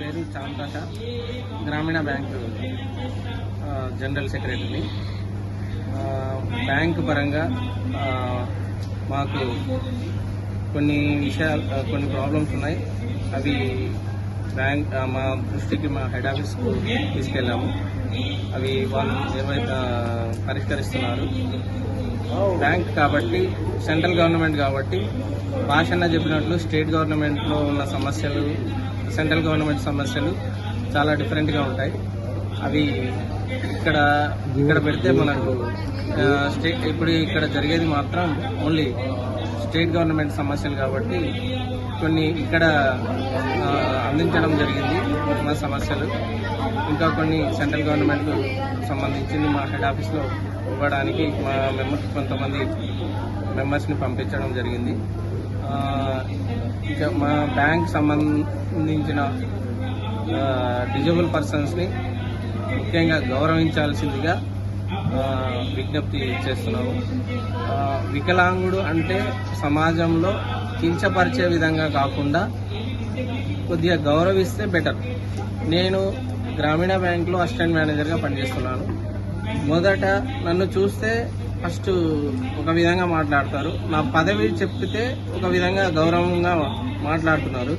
పేరు చాంతాష, గ్రామీణ bank general సెక్రటరీని. బ్యాంకు పరంగా మాకు కొన్ని ప్రాబ్లమ్స్ ఉన్నాయి. అవి మా దృష్టికి మా హెడ్ ఆఫీస్కు తీసుకెళ్ళాము. అవి వాళ్ళు పరిష్కరిస్తున్నారు. బ్యాంక్ కాబట్టి, సెంట్రల్ గవర్నమెంట్ కాబట్టి, భాషన్న చెప్పినట్లు స్టేట్ గవర్నమెంట్లో ఉన్న సమస్యలు, సెంట్రల్ గవర్నమెంట్ సమస్యలు చాలా డిఫరెంట్గా ఉంటాయి. అవి ఇక్కడ పెడితే మనకు ఇప్పుడు ఇక్కడ జరిగేది మాత్రం ఓన్లీ స్టేట్ గవర్నమెంట్ సమస్యలు కాబట్టి కొన్ని ఇక్కడ అందించడం జరిగింది మా సమస్యలు. ఇంకా కొన్ని సెంట్రల్ గవర్నమెంట్ సంబంధించింది మా హెడ్ ఆఫీస్లో ఇవ్వడానికి కొంతమంది మెంబర్స్ని పంపించడం జరిగింది. ఇంకా మా బ్యాంక్ సంబంధించిన డిజేబుల్ పర్సన్స్ని ముఖ్యంగా గౌరవించాల్సిందిగా విజ్ఞప్తి చేస్తున్నాము. వికలాంగుడు అంటే సమాజంలో కించపరిచే విధంగా కాకుండా కొద్దిగా గౌరవిస్తే బెటర్. నేను గ్రామీణ బ్యాంకులో అసిస్టెంట్ మేనేజర్గా పనిచేస్తున్నాను. మొదట నన్ను చూస్తే ఫస్ట్ ఒక విధంగా మాట్లాడతారు, నా పదవి చెప్పితే ఒక విధంగా గౌరవంగా మాట్లాడుతున్నారు.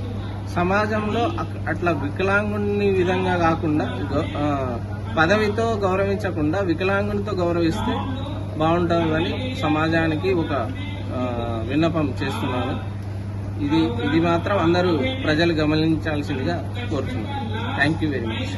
సమాజంలో అట్లా వికలాంగుని విధంగా కాకుండా పదవితో గౌరవించకుండా వికలాంగునితో గౌరవిస్తే బాగుంటుందని సమాజానికి ఒక విన్నపం చేస్తున్నాను. ఇది మాత్రం అందరూ ప్రజలు గమనించాల్సిందిగా కోరుతున్నాను. Thank you very much.